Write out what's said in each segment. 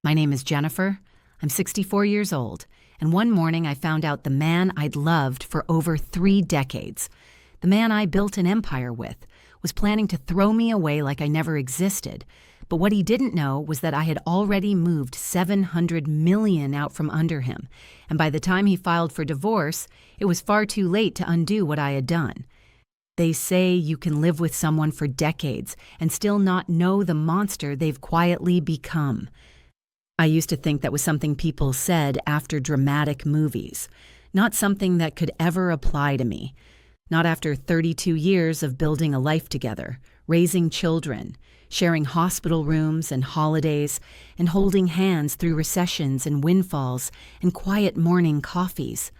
My name is Jennifer. I'm 64 years old, and one morning I found out the man I'd loved for over 3 decades, the man I built an empire with, was planning to throw me away like I never existed. But what he didn't know was that I had already moved $700 million out from under him, and by the time he filed for divorce, it was far too late to undo what I had done. They say you can live with someone for decades and still not know the monster they've quietly become. I used to think that was something people said after dramatic movies, not something that could ever apply to me. Not after 32 years of building a life together, raising children, sharing hospital rooms and holidays, and holding hands through recessions and windfalls and quiet morning coffees,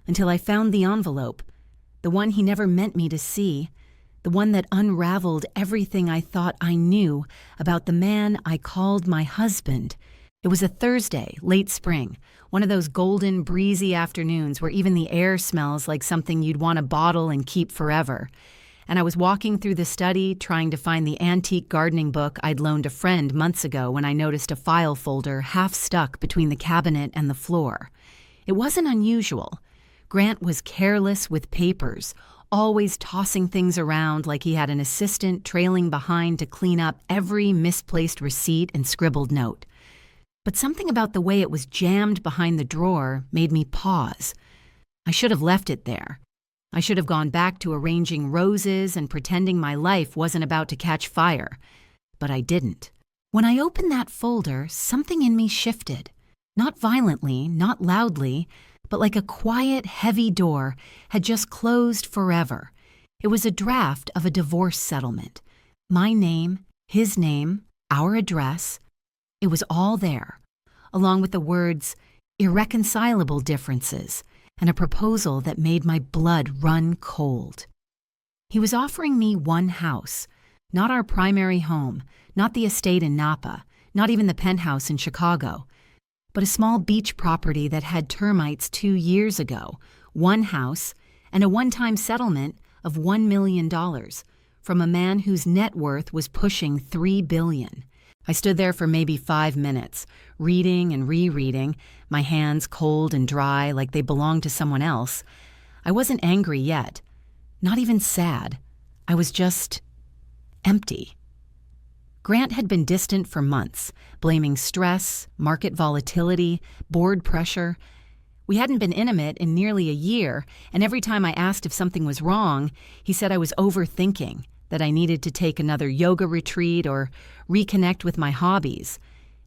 until I found the envelope, the one he never meant me to see, the one that unraveled everything I thought I knew about the man I called my husband. It was a Thursday, late spring, one of those golden, breezy afternoons where even the air smells like something you'd want to bottle and keep forever. And I was walking through the study trying to find the antique gardening book I'd loaned a friend months ago when I noticed a file folder half stuck between the cabinet and the floor. It wasn't unusual. Grant was careless with papers, always tossing things around like he had an assistant trailing behind to clean up every misplaced receipt and scribbled note. But something about the way it was jammed behind the drawer made me pause. I should have left it there. I should have gone back to arranging roses and pretending my life wasn't about to catch fire. But I didn't. When I opened that folder, something in me shifted. Not violently, not loudly, but like a quiet, heavy door had just closed forever. It was a draft of a divorce settlement. My name, his name, our address. It was all there, along with the words, irreconcilable differences, and a proposal that made my blood run cold. He was offering me one house, not our primary home, not the estate in Napa, not even the penthouse in Chicago, but a small beach property that had termites 2 years ago, one house, and a one-time settlement of $1 million from a man whose net worth was pushing $3 billion. I stood there for maybe 5 minutes, reading and rereading, my hands cold and dry like they belonged to someone else. I wasn't angry yet, not even sad. I was just empty. Grant had been distant for months, blaming stress, market volatility, board pressure. We hadn't been intimate in nearly a year, and every time I asked if something was wrong, he said I was overthinking, that I needed to take another yoga retreat or reconnect with my hobbies.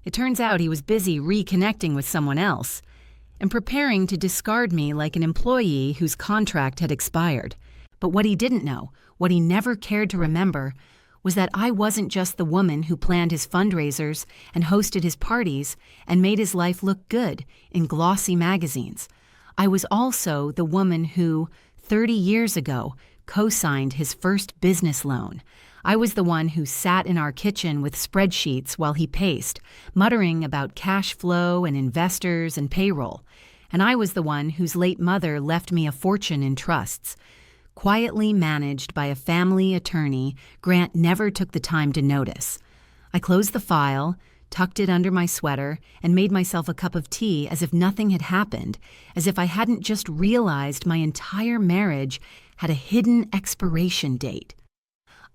It turns out he was busy reconnecting with someone else and preparing to discard me like an employee whose contract had expired. But what he didn't know, what he never cared to remember, was that I wasn't just the woman who planned his fundraisers and hosted his parties and made his life look good in glossy magazines. I was also the woman who, 30 years ago, co-signed his first business loan. I was the one who sat in our kitchen with spreadsheets while he paced, muttering about cash flow and investors and payroll. And I was the one whose late mother left me a fortune in trusts. Quietly managed by a family attorney, Grant never took the time to notice. I closed the file, tucked it under my sweater, and made myself a cup of tea as if nothing had happened, as if I hadn't just realized my entire marriage had a hidden expiration date.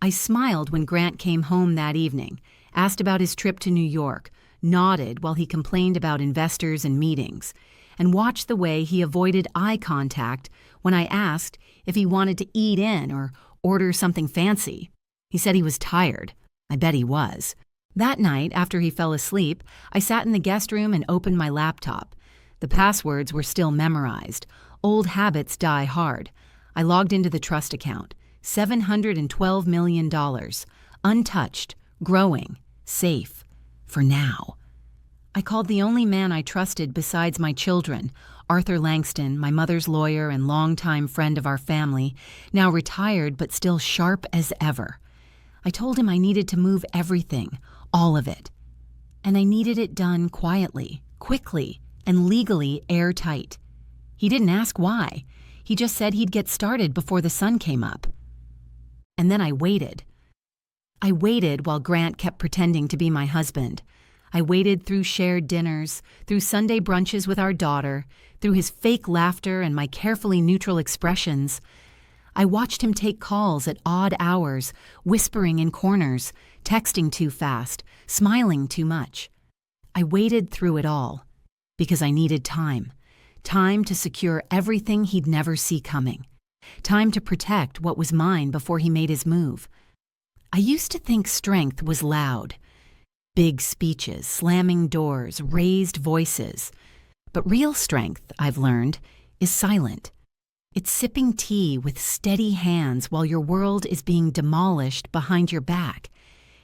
I smiled when Grant came home that evening, asked about his trip to New York, nodded while he complained about investors and meetings, and watched the way he avoided eye contact when I asked if he wanted to eat in or order something fancy. He said he was tired. I bet he was. That night, after he fell asleep, I sat in the guest room and opened my laptop. The passwords were still memorized. Old habits die hard. I logged into the trust account. $712 million. Untouched, growing, safe. For now. I called the only man I trusted besides my children, Arthur Langston, my mother's lawyer and longtime friend of our family, now retired but still sharp as ever. I told him I needed to move everything, all of it. And I needed it done quietly, quickly, and legally airtight. He didn't ask why. He just said he'd get started before the sun came up. And then I waited. I waited while Grant kept pretending to be my husband. I waited through shared dinners, through Sunday brunches with our daughter, through his fake laughter and my carefully neutral expressions. I watched him take calls at odd hours, whispering in corners, texting too fast, smiling too much. I waited through it all because I needed time. Time to secure everything he'd never see coming. Time to protect what was mine before he made his move. I used to think strength was loud. Big speeches, slamming doors, raised voices. But real strength, I've learned, is silent. It's sipping tea with steady hands while your world is being demolished behind your back.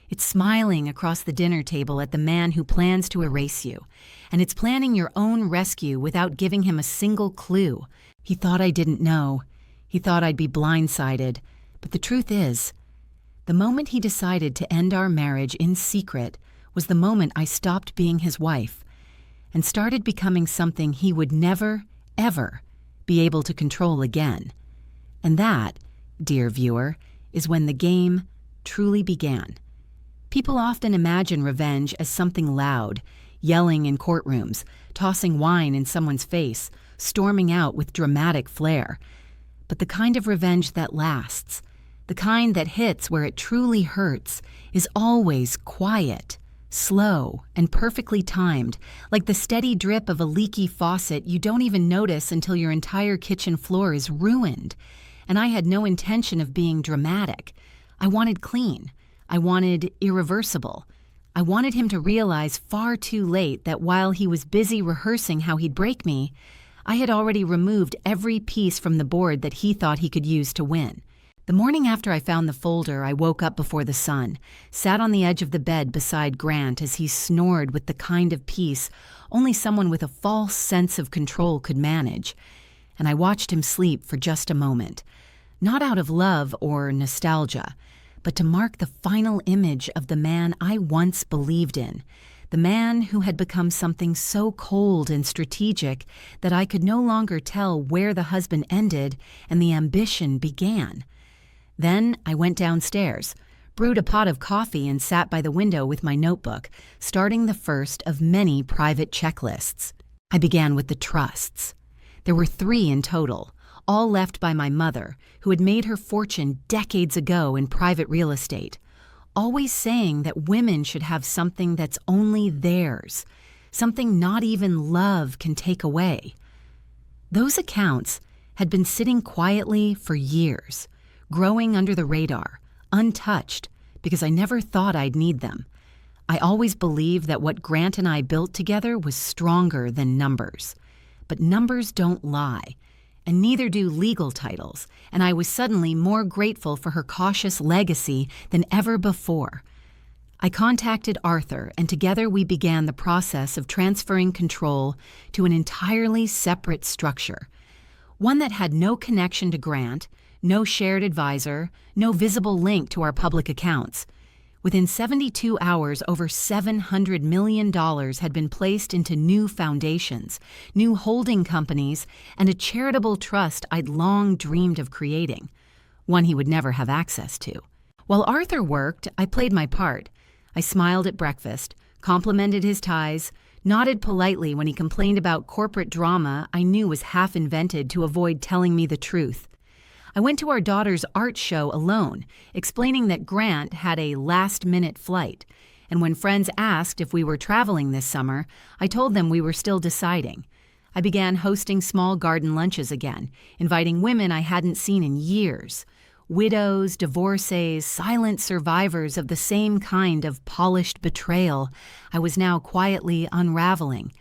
It's smiling across the dinner table at the man who plans to erase you. And it's planning your own rescue without giving him a single clue. He thought I didn't know. He thought I'd be blindsided. But the truth is, the moment he decided to end our marriage in secret was the moment I stopped being his wife and started becoming something he would never, ever be able to control again. And that, dear viewer, is when the game truly began. People often imagine revenge as something loud, yelling in courtrooms, tossing wine in someone's face, storming out with dramatic flair. But the kind of revenge that lasts, the kind that hits where it truly hurts, is always quiet, slow, and perfectly timed, like the steady drip of a leaky faucet you don't even notice until your entire kitchen floor is ruined. And I had no intention of being dramatic. I wanted clean. I wanted irreversible. I wanted him to realize far too late that while he was busy rehearsing how he'd break me, I had already removed every piece from the board that he thought he could use to win. The morning after I found the folder, I woke up before the sun, sat on the edge of the bed beside Grant as he snored with the kind of peace only someone with a false sense of control could manage, and I watched him sleep for just a moment, not out of love or nostalgia, but to mark the final image of the man I once believed in, the man who had become something so cold and strategic that I could no longer tell where the husband ended and the ambition began. Then I went downstairs, brewed a pot of coffee and sat by the window with my notebook, starting the first of many private checklists. I began with the trusts. There were 3 in total, all left by my mother, who had made her fortune decades ago in private real estate, always saying that women should have something that's only theirs, something not even love can take away. Those accounts had been sitting quietly for years, growing under the radar, untouched, because I never thought I'd need them. I always believed that what Grant and I built together was stronger than numbers. But numbers don't lie, and neither do legal titles, and I was suddenly more grateful for her cautious legacy than ever before. I contacted Arthur, and together we began the process of transferring control to an entirely separate structure, one that had no connection to Grant, no shared advisor, no visible link to our public accounts. Within 72 hours, over $700 million had been placed into new foundations, new holding companies, and a charitable trust I'd long dreamed of creating, one he would never have access to. While Arthur worked, I played my part. I smiled at breakfast, complimented his ties, nodded politely when he complained about corporate drama I knew was half invented to avoid telling me the truth. I went to our daughter's art show alone, explaining that Grant had a last-minute flight, and when friends asked if we were traveling this summer, I told them we were still deciding. I began hosting small garden lunches again, inviting women I hadn't seen in years, widows, divorcees, silent survivors of the same kind of polished betrayal I was now quietly unraveling,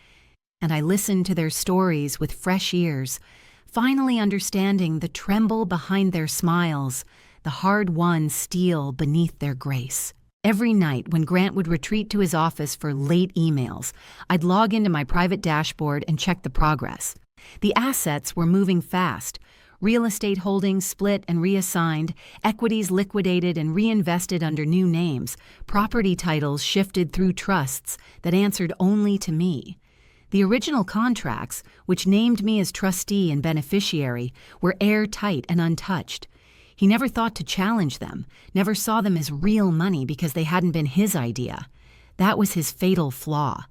and I listened to their stories with fresh ears, finally understanding the tremble behind their smiles, the hard-won steel beneath their grace. Every night when Grant would retreat to his office for late emails, I'd log into my private dashboard and check the progress. The assets were moving fast. Real estate holdings split and reassigned, equities liquidated and reinvested under new names, property titles shifted through trusts that answered only to me. The original contracts, which named me as trustee and beneficiary, were airtight and untouched. He never thought to challenge them, never saw them as real money because they hadn't been his idea. That was his fatal flaw.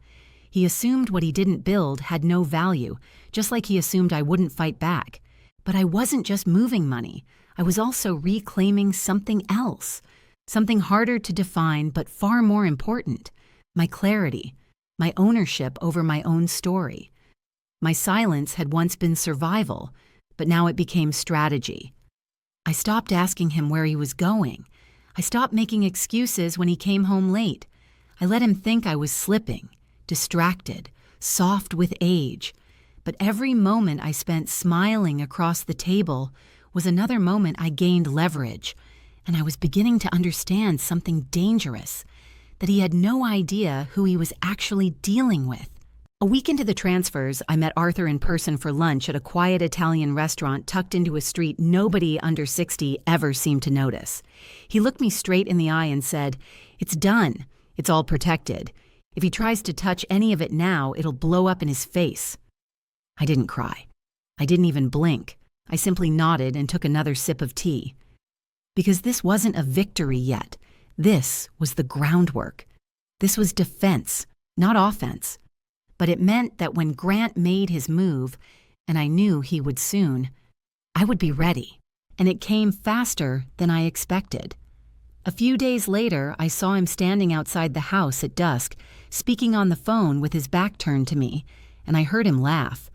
He assumed what he didn't build had no value, just like he assumed I wouldn't fight back. But I wasn't just moving money. I was also reclaiming something else, something harder to define but far more important: my clarity, my ownership over my own story. My silence had once been survival, but now it became strategy. I stopped asking him where he was going. I stopped making excuses when he came home late. I let him think I was slipping, distracted, soft with age. But every moment I spent smiling across the table was another moment I gained leverage, and I was beginning to understand something dangerous, that he had no idea who he was actually dealing with. A week into the transfers, I met Arthur in person for lunch at a quiet Italian restaurant tucked into a street nobody under 60 ever seemed to notice. He looked me straight in the eye and said, "It's done. It's all protected. If he tries to touch any of it now, it'll blow up in his face." I didn't cry. I didn't even blink. I simply nodded and took another sip of tea. Because this wasn't a victory yet. This was the groundwork. This was defense, not offense. But it meant that when Grant made his move, and I knew he would soon, I would be ready. And it came faster than I expected. A few days later, I saw him standing outside the house at dusk, speaking on the phone with his back turned to me, and I heard him laugh.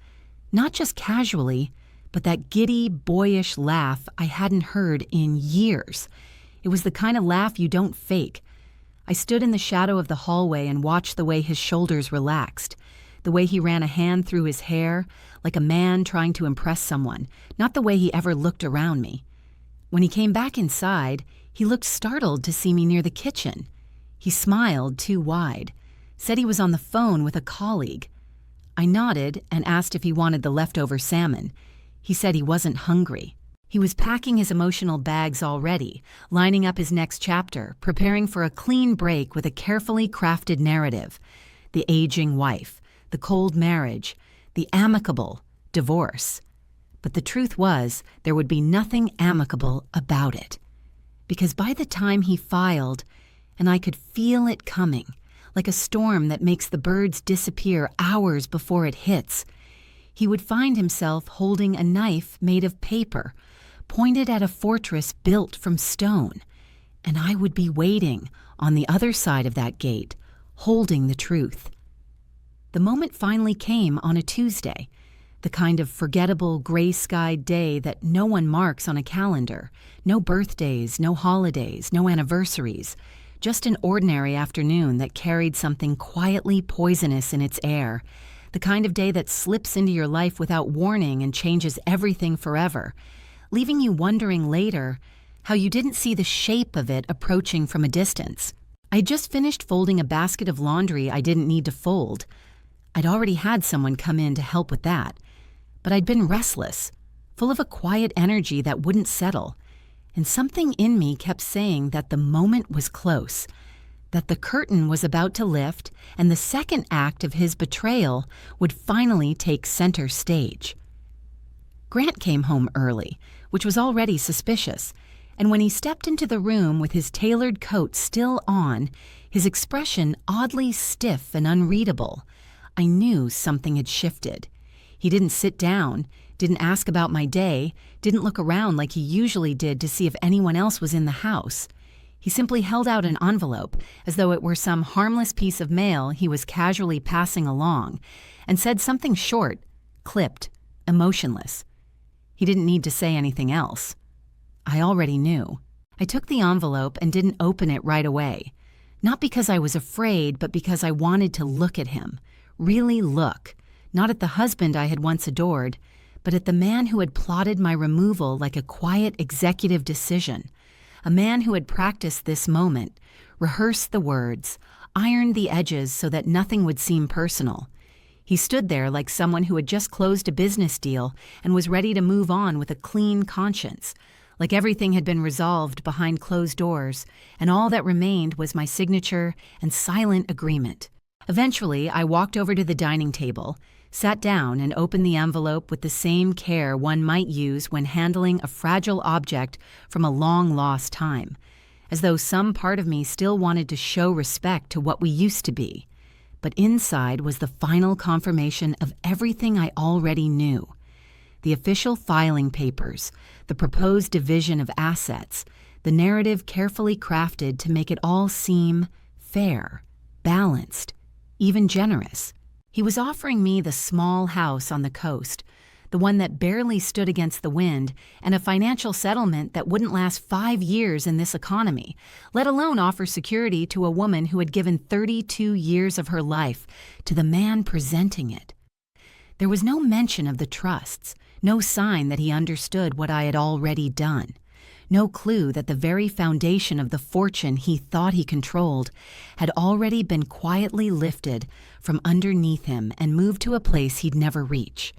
Not just casually, but that giddy, boyish laugh I hadn't heard in years. It was the kind of laugh you don't fake. I stood in the shadow of the hallway and watched the way his shoulders relaxed, the way he ran a hand through his hair, like a man trying to impress someone, not the way he ever looked around me. When he came back inside, he looked startled to see me near the kitchen. He smiled too wide, said he was on the phone with a colleague. I nodded and asked if he wanted the leftover salmon. He said he wasn't hungry. He was packing his emotional bags already, lining up his next chapter, preparing for a clean break with a carefully crafted narrative. The aging wife, the cold marriage, the amicable divorce. But the truth was, there would be nothing amicable about it. Because by the time he filed, and I could feel it coming, like a storm that makes the birds disappear hours before it hits, he would find himself holding a knife made of paper, pointed at a fortress built from stone, and I would be waiting on the other side of that gate, holding the truth. The moment finally came on a Tuesday, the kind of forgettable gray-skied day that no one marks on a calendar, no birthdays, no holidays, no anniversaries, just an ordinary afternoon that carried something quietly poisonous in its air, the kind of day that slips into your life without warning and changes everything forever, leaving you wondering later how you didn't see the shape of it approaching from a distance. I'd just finished folding a basket of laundry I didn't need to fold. I'd already had someone come in to help with that, but I'd been restless, full of a quiet energy that wouldn't settle, and something in me kept saying that the moment was close, that the curtain was about to lift and the second act of his betrayal would finally take center stage. Grant came home early, which was already suspicious, and when he stepped into the room with his tailored coat still on, his expression oddly stiff and unreadable, I knew something had shifted. He didn't sit down, didn't ask about my day, didn't look around like he usually did to see if anyone else was in the house. He simply held out an envelope as though it were some harmless piece of mail he was casually passing along, and said something short, clipped, emotionless. He didn't need to say anything else. I already knew. I took the envelope and didn't open it right away. Not because I was afraid, but because I wanted to look at him. Really look, not at the husband I had once adored, but at the man who had plotted my removal like a quiet executive decision, a man who had practiced this moment, rehearsed the words, ironed the edges so that nothing would seem personal. He stood there like someone who had just closed a business deal and was ready to move on with a clean conscience, like everything had been resolved behind closed doors, and all that remained was my signature and silent agreement. Eventually, I walked over to the dining table, sat down and opened the envelope with the same care one might use when handling a fragile object from a long-lost time. as though some part of me still wanted to show respect to what we used to be. But inside was the final confirmation of everything I already knew. The official filing papers, the proposed division of assets, the narrative carefully crafted to make it all seem fair, balanced, even generous. He was offering me the small house on the coast, the one that barely stood against the wind, and a financial settlement that wouldn't last 5 years in this economy, let alone offer security to a woman who had given 32 years of her life to the man presenting it. There was no mention of the trusts, no sign that he understood what I had already done, no clue that the very foundation of the fortune he thought he controlled had already been quietly lifted from underneath him and moved to a place he'd never reach.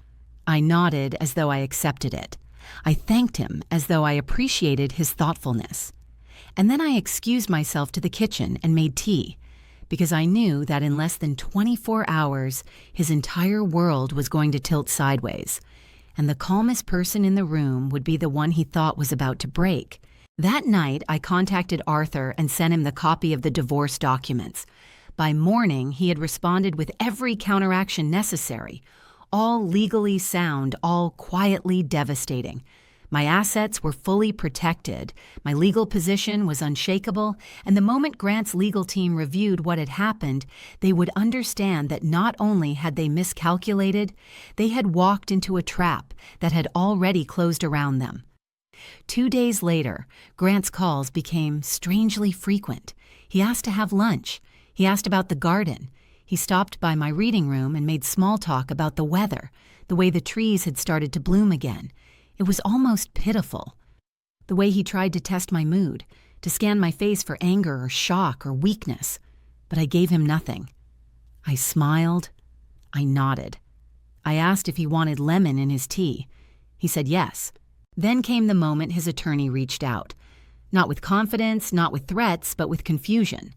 I nodded as though I accepted it. I thanked him as though I appreciated his thoughtfulness. And then I excused myself to the kitchen and made tea, because I knew that in less than 24 hours, his entire world was going to tilt sideways, and the calmest person in the room would be the one he thought was about to break. That night, I contacted Arthur and sent him the copy of the divorce documents. By morning, he had responded with every counteraction necessary, all legally sound, all quietly devastating. My assets were fully protected, my legal position was unshakable, and the moment Grant's legal team reviewed what had happened, they would understand that not only had they miscalculated, they had walked into a trap that had already closed around them. 2 days later, Grant's calls became strangely frequent. He asked to have lunch. He asked about the garden. He stopped by my reading room and made small talk about the weather, the way the trees had started to bloom again. It was almost pitiful. The way he tried to test my mood, to scan my face for anger or shock or weakness. But I gave him nothing. I smiled. I nodded. I asked if he wanted lemon in his tea. He said yes. Then came the moment his attorney reached out. Not with confidence, not with threats, but with confusion.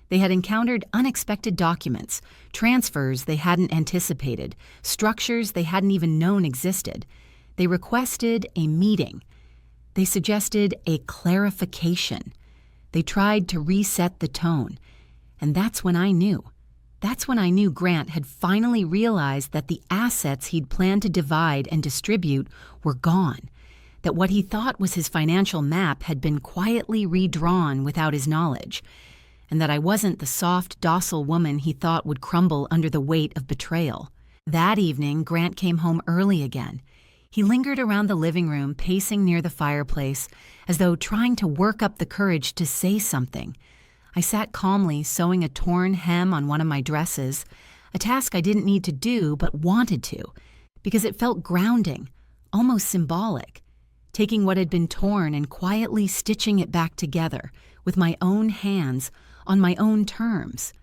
They had encountered unexpected documents, transfers they hadn't anticipated, structures they hadn't even known existed. They requested a meeting. They suggested a clarification. They tried to reset the tone. And that's when I knew. That's when I knew Grant had finally realized that the assets he'd planned to divide and distribute were gone, that what he thought was his financial map had been quietly redrawn without his knowledge, and that I wasn't the soft, docile woman he thought would crumble under the weight of betrayal. That evening, Grant came home early again. He lingered around the living room, pacing near the fireplace, as though trying to work up the courage to say something. I sat calmly sewing a torn hem on one of my dresses, a task I didn't need to do but wanted to, because it felt grounding, almost symbolic, taking what had been torn and quietly stitching it back together with my own hands, on my own terms.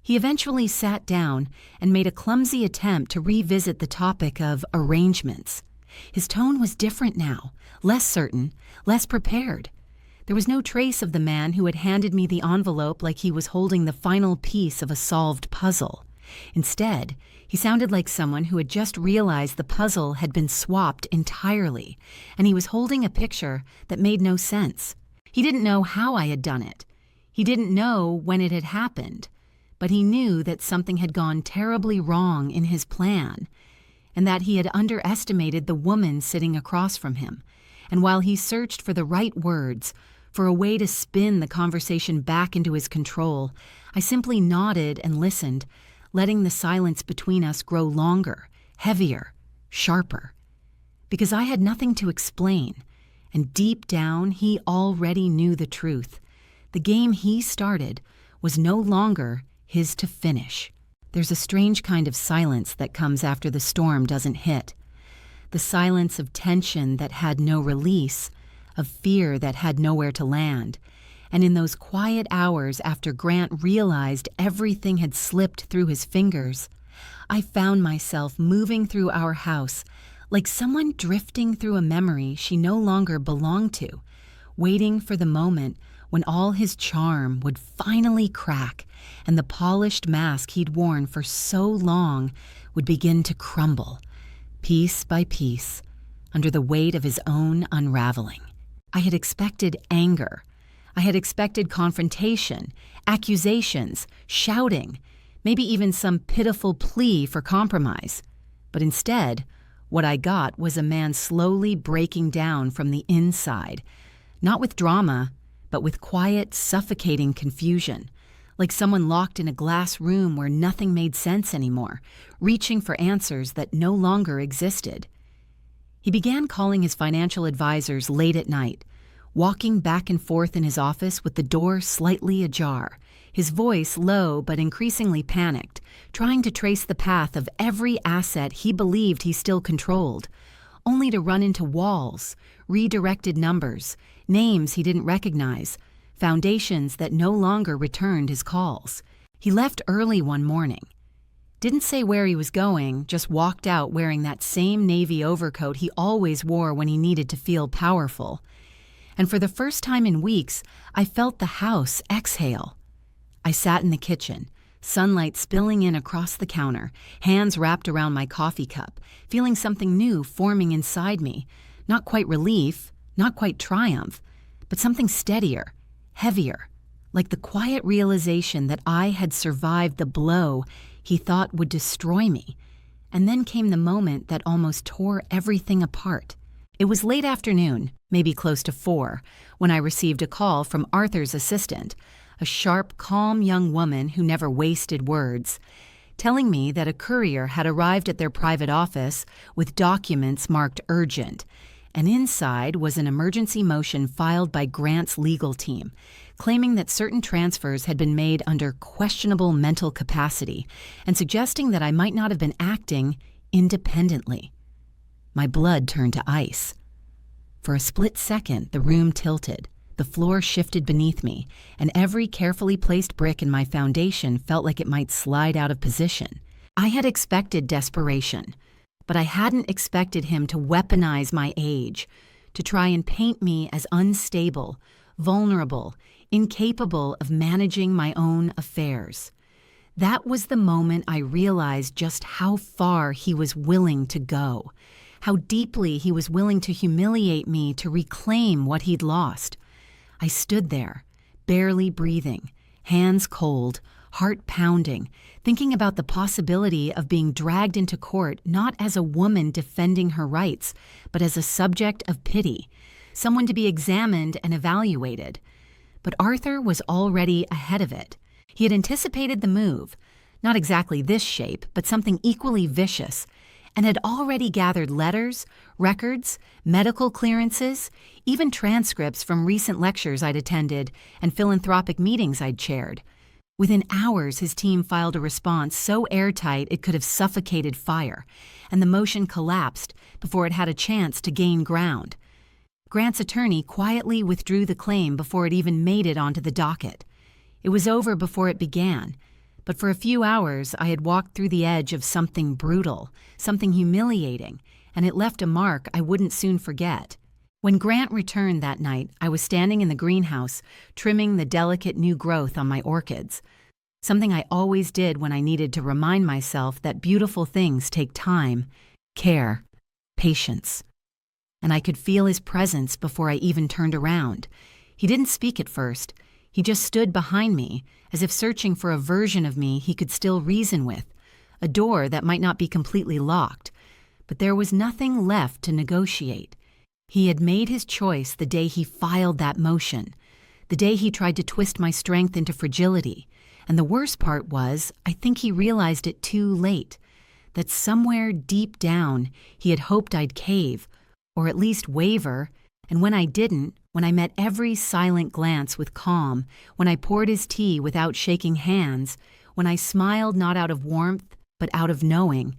He eventually sat down and made a clumsy attempt to revisit the topic of arrangements. His tone was different now, less certain, less prepared. There was no trace of the man who had handed me the envelope like he was holding the final piece of a solved puzzle. Instead, he sounded like someone who had just realized the puzzle had been swapped entirely, and he was holding a picture that made no sense. He didn't know how I had done it. He didn't know when it had happened, but he knew that something had gone terribly wrong in his plan, and that he had underestimated the woman sitting across from him. And while he searched for the right words, for a way to spin the conversation back into his control, I simply nodded and listened, letting the silence between us grow longer, heavier, sharper. Because I had nothing to explain, and deep down he already knew the truth. The game he started was no longer his to finish. There's a strange kind of silence that comes after the storm doesn't hit. The silence of tension that had no release, of fear that had nowhere to land. And in those quiet hours after Grant realized everything had slipped through his fingers, I found myself moving through our house like someone drifting through a memory she no longer belonged to, waiting for the moment when all his charm would finally crack and the polished mask he'd worn for so long would begin to crumble, piece by piece, under the weight of his own unraveling. I had expected anger, I had expected confrontation, accusations, shouting, maybe even some pitiful plea for compromise. But instead, what I got was a man slowly breaking down from the inside, not with drama, but with quiet, suffocating confusion, like someone locked in a glass room where nothing made sense anymore, reaching for answers that no longer existed. He began calling his financial advisors late at night, walking back and forth in his office with the door slightly ajar, his voice low but increasingly panicked, trying to trace the path of every asset he believed he still controlled, only to run into walls, redirected numbers, names he didn't recognize, foundations that no longer returned his calls. He left early one morning. Didn't say where he was going, just walked out wearing that same navy overcoat he always wore when he needed to feel powerful. And for the first time in weeks, I felt the house exhale. I sat in the kitchen, sunlight spilling in across the counter, hands wrapped around my coffee cup, feeling something new forming inside me. Not quite relief, not quite triumph, but something steadier, heavier, like the quiet realization that I had survived the blow he thought would destroy me. And then came the moment that almost tore everything apart. It was late afternoon, maybe close to 4, when I received a call from Arthur's assistant, a sharp, calm young woman who never wasted words, telling me that a courier had arrived at their private office with documents marked urgent, and inside was an emergency motion filed by Grant's legal team, claiming that certain transfers had been made under questionable mental capacity and suggesting that I might not have been acting independently. My blood turned to ice. For a split second, the room tilted, the floor shifted beneath me, and every carefully placed brick in my foundation felt like it might slide out of position. I had expected desperation, but I hadn't expected him to weaponize my age, to try and paint me as unstable, vulnerable, incapable of managing my own affairs. That was the moment I realized just how far he was willing to go, how deeply he was willing to humiliate me to reclaim what he'd lost. I stood there, barely breathing, hands cold, heart pounding, thinking about the possibility of being dragged into court not as a woman defending her rights, but as a subject of pity, someone to be examined and evaluated. But Arthur was already ahead of it. He had anticipated the move, not exactly this shape, but something equally vicious, and had already gathered letters, records, medical clearances, even transcripts from recent lectures I'd attended and philanthropic meetings I'd chaired. Within hours, his team filed a response so airtight it could have suffocated fire, and the motion collapsed before it had a chance to gain ground. Grant's attorney quietly withdrew the claim before it even made it onto the docket. It was over before it began, but for a few hours I had walked through the edge of something brutal, something humiliating, and it left a mark I wouldn't soon forget. When Grant returned that night, I was standing in the greenhouse, trimming the delicate new growth on my orchids, something I always did when I needed to remind myself that beautiful things take time, care, patience. And I could feel his presence before I even turned around. He didn't speak at first. He just stood behind me, as if searching for a version of me he could still reason with, a door that might not be completely locked. But there was nothing left to negotiate. He had made his choice the day he filed that motion, the day he tried to twist my strength into fragility. And the worst part was, I think he realized it too late, that somewhere deep down he had hoped I'd cave, or at least waver, and when I didn't, when I met every silent glance with calm, when I poured his tea without shaking hands, when I smiled not out of warmth, but out of knowing,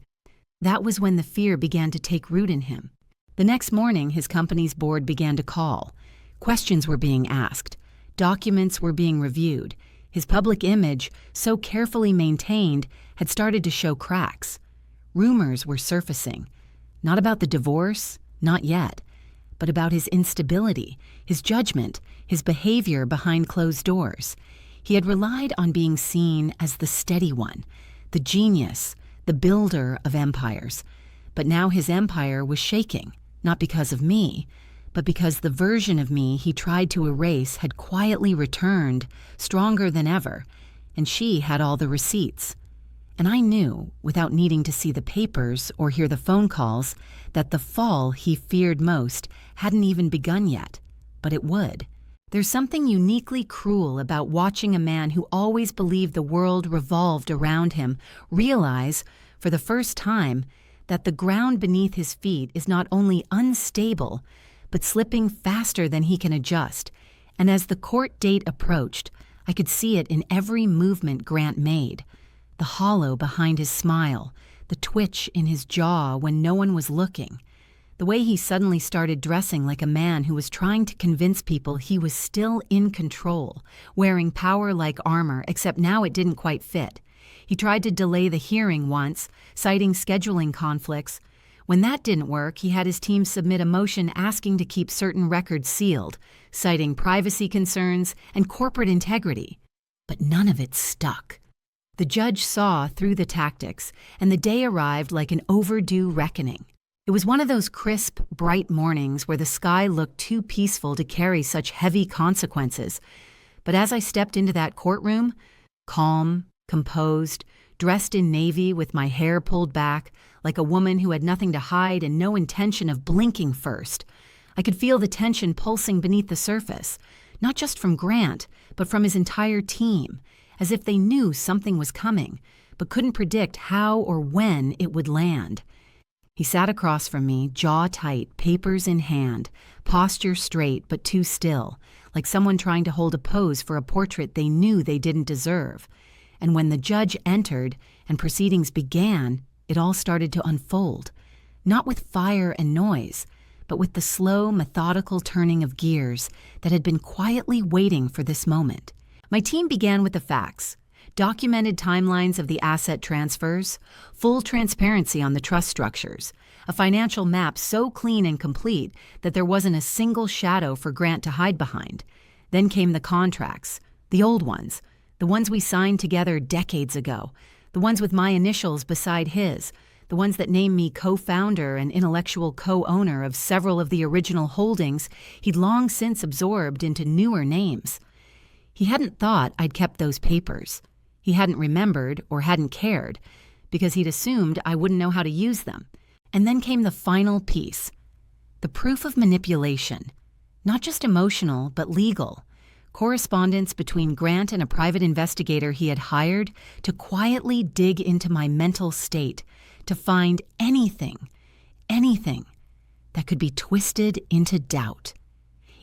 that was when the fear began to take root in him. The next morning, his company's board began to call. Questions were being asked. Documents were being reviewed. His public image, so carefully maintained, had started to show cracks. Rumors were surfacing. Not about the divorce, not yet, but about his instability, his judgment, his behavior behind closed doors. He had relied on being seen as the steady one, the genius, the builder of empires. But now his empire was shaking, not because of me, but because the version of me he tried to erase had quietly returned, stronger than ever, and she had all the receipts. And I knew, without needing to see the papers or hear the phone calls, that the fall he feared most hadn't even begun yet, but it would. There's something uniquely cruel about watching a man who always believed the world revolved around him realize, for the first time, that the ground beneath his feet is not only unstable, but slipping faster than he can adjust. And as the court date approached, I could see it in every movement Grant made. The hollow behind his smile, the twitch in his jaw when no one was looking, the way he suddenly started dressing like a man who was trying to convince people he was still in control, wearing power-like armor, except now it didn't quite fit. He tried to delay the hearing once, citing scheduling conflicts. When that didn't work, he had his team submit a motion asking to keep certain records sealed, citing privacy concerns and corporate integrity. But none of it stuck. The judge saw through the tactics, and the day arrived like an overdue reckoning. It was one of those crisp, bright mornings where the sky looked too peaceful to carry such heavy consequences. But as I stepped into that courtroom, calm, composed, dressed in navy with my hair pulled back, like a woman who had nothing to hide and no intention of blinking first, I could feel the tension pulsing beneath the surface, not just from Grant, but from his entire team, as if they knew something was coming, but couldn't predict how or when it would land. He sat across from me, jaw tight, papers in hand, posture straight but too still, like someone trying to hold a pose for a portrait they knew they didn't deserve. And when the judge entered and proceedings began, it all started to unfold, not with fire and noise, but with the slow, methodical turning of gears that had been quietly waiting for this moment. My team began with the facts, documented timelines of the asset transfers, full transparency on the trust structures, a financial map so clean and complete that there wasn't a single shadow for Grant to hide behind. Then came the contracts, the old ones, the ones we signed together decades ago, the ones with my initials beside his, the ones that named me co-founder and intellectual co-owner of several of the original holdings he'd long since absorbed into newer names. He hadn't thought I'd kept those papers. He hadn't remembered or hadn't cared, because he'd assumed I wouldn't know how to use them. And then came the final piece, the proof of manipulation, not just emotional, but legal. Correspondence between Grant and a private investigator he had hired to quietly dig into my mental state, to find anything that could be twisted into doubt.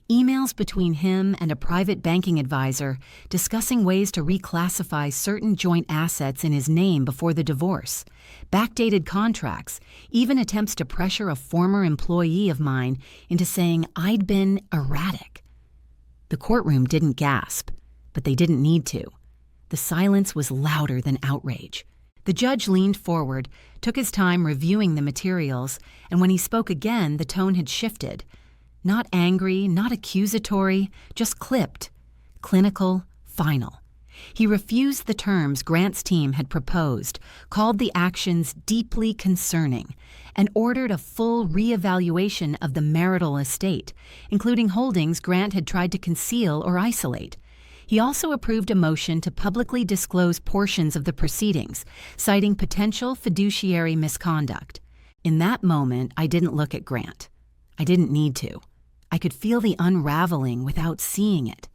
Emails between him and a private banking advisor discussing ways to reclassify certain joint assets in his name before the divorce, backdated contracts, even attempts to pressure a former employee of mine into saying I'd been erratic. The courtroom didn't gasp, but they didn't need to. The silence was louder than outrage. The judge leaned forward, took his time reviewing the materials, and when he spoke again, the tone had shifted. Not angry, not accusatory, just clipped, clinical, final. He refused the terms Grant's team had proposed, called the actions deeply concerning, and ordered a full reevaluation of the marital estate, including holdings Grant had tried to conceal or isolate. He also approved a motion to publicly disclose portions of the proceedings, citing potential fiduciary misconduct. In that moment, I didn't look at Grant. I didn't need to. I could feel the unraveling without seeing it.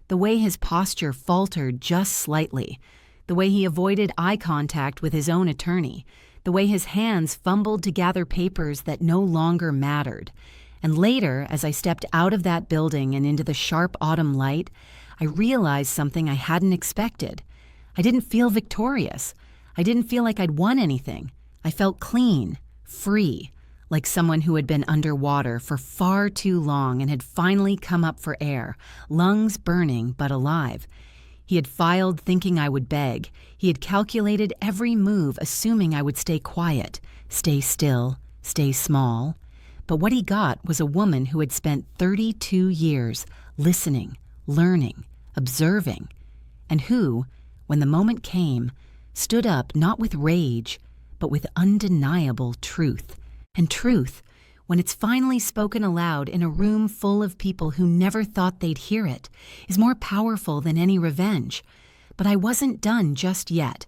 The way his posture faltered just slightly, the way he avoided eye contact with his own attorney, the way his hands fumbled to gather papers that no longer mattered. And later, as I stepped out of that building and into the sharp autumn light, I realized something I hadn't expected. I didn't feel victorious. I didn't feel like I'd won anything. I felt clean, free, like someone who had been underwater for far too long and had finally come up for air, lungs burning but alive. He had filed thinking I would beg. He had calculated every move, assuming I would stay quiet, stay still, stay small. But what he got was a woman who had spent 32 years listening, learning, observing, and who, when the moment came, stood up not with rage, but with undeniable truth. And truth when it's finally spoken aloud in a room full of people who never thought they'd hear it, is more powerful than any revenge. But I wasn't done just yet.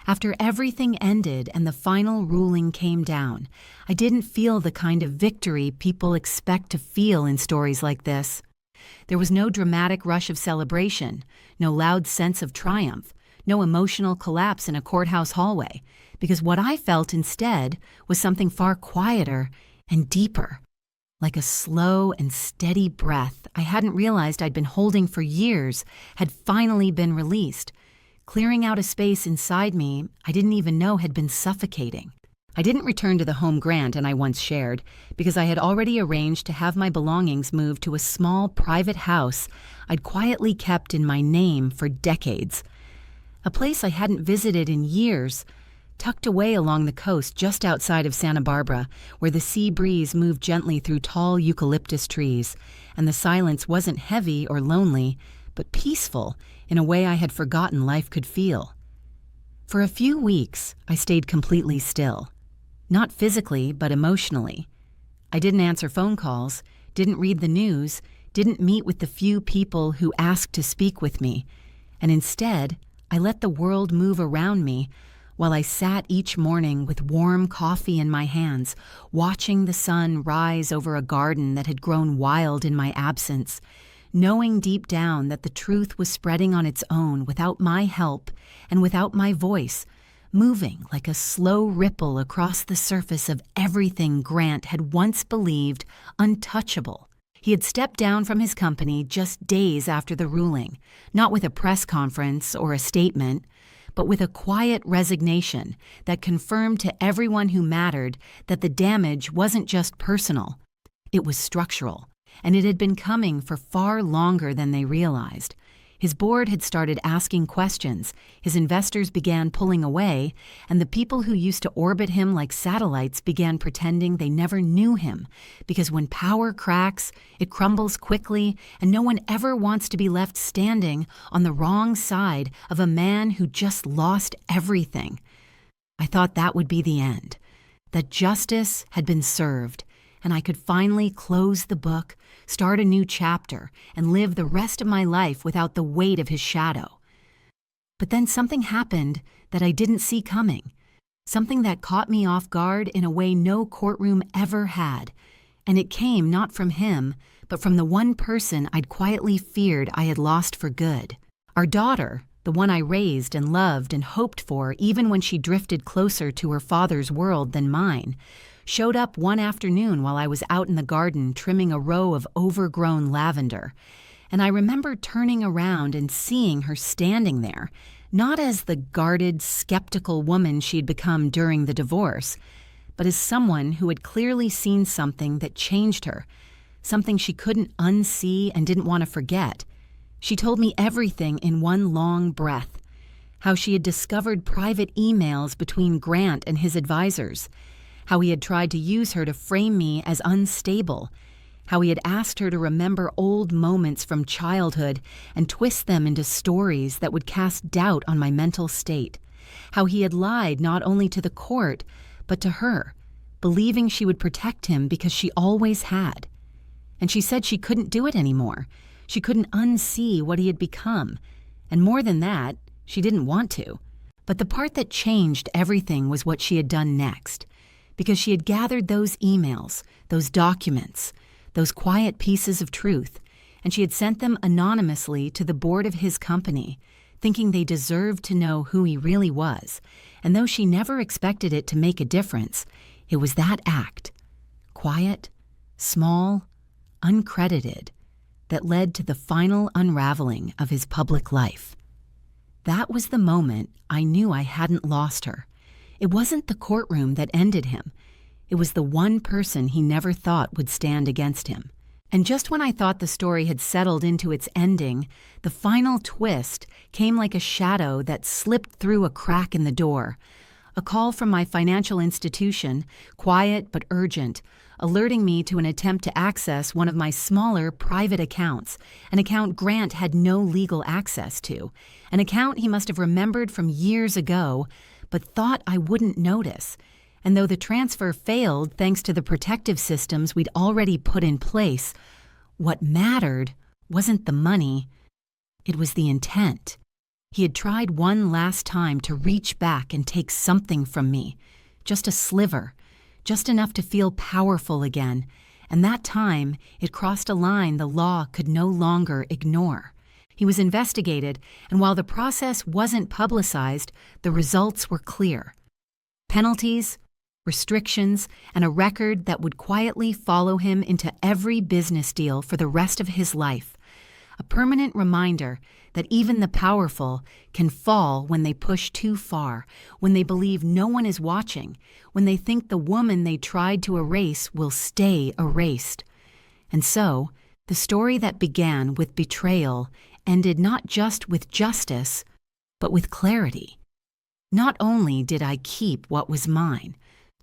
After everything ended and the final ruling came down, I didn't feel the kind of victory people expect to feel in stories like this. There was no dramatic rush of celebration, no loud sense of triumph, no emotional collapse in a courthouse hallway, because what I felt instead was something far quieter and deeper, like a slow and steady breath I hadn't realized I'd been holding for years had finally been released, clearing out a space inside me I didn't even know had been suffocating. I didn't return to the home Grant and I once shared because I had already arranged to have my belongings moved to a small private house I'd quietly kept in my name for decades. A place I hadn't visited in years, tucked away along the coast just outside of Santa Barbara, where the sea breeze moved gently through tall eucalyptus trees, and the silence wasn't heavy or lonely, but peaceful in a way I had forgotten life could feel. For a few weeks, I stayed completely still. Not physically, but emotionally. I didn't answer phone calls, didn't read the news, didn't meet with the few people who asked to speak with me, and instead, I let the world move around me while I sat each morning with warm coffee in my hands, watching the sun rise over a garden that had grown wild in my absence, knowing deep down that the truth was spreading on its own without my help and without my voice, moving like a slow ripple across the surface of everything Grant had once believed untouchable. He had stepped down from his company just days after the ruling, not with a press conference or a statement, but with a quiet resignation that confirmed to everyone who mattered that the damage wasn't just personal, it was structural, and it had been coming for far longer than they realized. His board had started asking questions, his investors began pulling away, and the people who used to orbit him like satellites began pretending they never knew him, because when power cracks, it crumbles quickly, and no one ever wants to be left standing on the wrong side of a man who just lost everything. I thought that would be the end, that justice had been served, and I could finally close the book, start a new chapter, and live the rest of my life without the weight of his shadow. But then something happened that I didn't see coming, something that caught me off guard in a way no courtroom ever had, and it came not from him, but from the one person I'd quietly feared I had lost for good. Our daughter, the one I raised and loved and hoped for even when she drifted closer to her father's world than mine, showed up one afternoon while I was out in the garden trimming a row of overgrown lavender, and I remember turning around and seeing her standing there, not as the guarded, skeptical woman she'd become during the divorce, but as someone who had clearly seen something that changed her, something she couldn't unsee and didn't want to forget. She told me everything in one long breath, how she had discovered private emails between Grant and his advisors, how he had tried to use her to frame me as unstable, how he had asked her to remember old moments from childhood and twist them into stories that would cast doubt on my mental state, how he had lied not only to the court, but to her, believing she would protect him because she always had. And she said she couldn't do it anymore. She couldn't unsee what he had become. And more than that, she didn't want to. But the part that changed everything was what she had done next. Because she had gathered those emails, those documents, those quiet pieces of truth, and she had sent them anonymously to the board of his company, thinking they deserved to know who he really was. And though she never expected it to make a difference, it was that act, quiet, small, uncredited, that led to the final unraveling of his public life. That was the moment I knew I hadn't lost her. It wasn't the courtroom that ended him. It was the one person he never thought would stand against him. And just when I thought the story had settled into its ending, the final twist came like a shadow that slipped through a crack in the door. A call from my financial institution, quiet but urgent, alerting me to an attempt to access one of my smaller private accounts, an account Grant had no legal access to, an account he must have remembered from years ago, but thought I wouldn't notice, And though the transfer failed thanks to the protective systems we'd already put in place, what mattered wasn't the money, it was the intent. He had tried one last time to reach back and take something from me, just a sliver, just enough to feel powerful again, and that time it crossed a line the law could no longer ignore. He was investigated, and while the process wasn't publicized, the results were clear. Penalties, restrictions, and a record that would quietly follow him into every business deal for the rest of his life. A permanent reminder that even the powerful can fall when they push too far, when they believe no one is watching, when they think the woman they tried to erase will stay erased. And so, the story that began with betrayal ended not just with justice, but with clarity. Not only did I keep what was mine,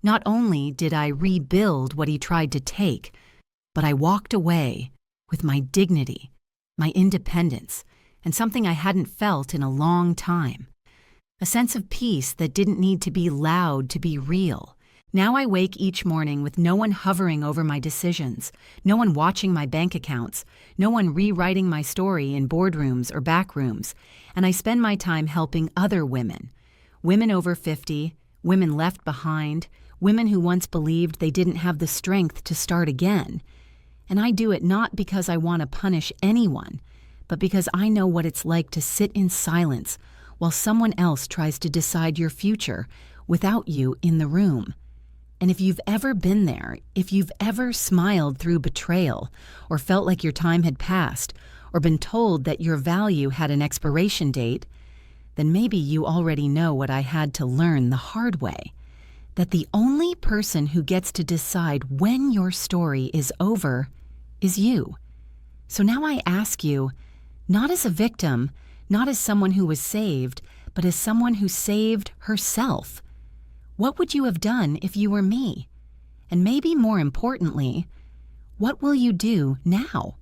not only did I rebuild what he tried to take, but I walked away with my dignity, my independence, and something I hadn't felt in a long time. A sense of peace that didn't need to be loud to be real. Now I wake each morning with no one hovering over my decisions, no one watching my bank accounts, no one rewriting my story in boardrooms or back rooms, and I spend my time helping other women. Women over 50, women left behind, women who once believed they didn't have the strength to start again. And I do it not because I want to punish anyone, but because I know what it's like to sit in silence while someone else tries to decide your future without you in the room. And if you've ever been there, if you've ever smiled through betrayal, or felt like your time had passed, or been told that your value had an expiration date, then maybe you already know what I had to learn the hard way. That the only person who gets to decide when your story is over is you. So now I ask you, not as a victim, not as someone who was saved, but as someone who saved herself. What would you have done if you were me? And maybe more importantly, what will you do now?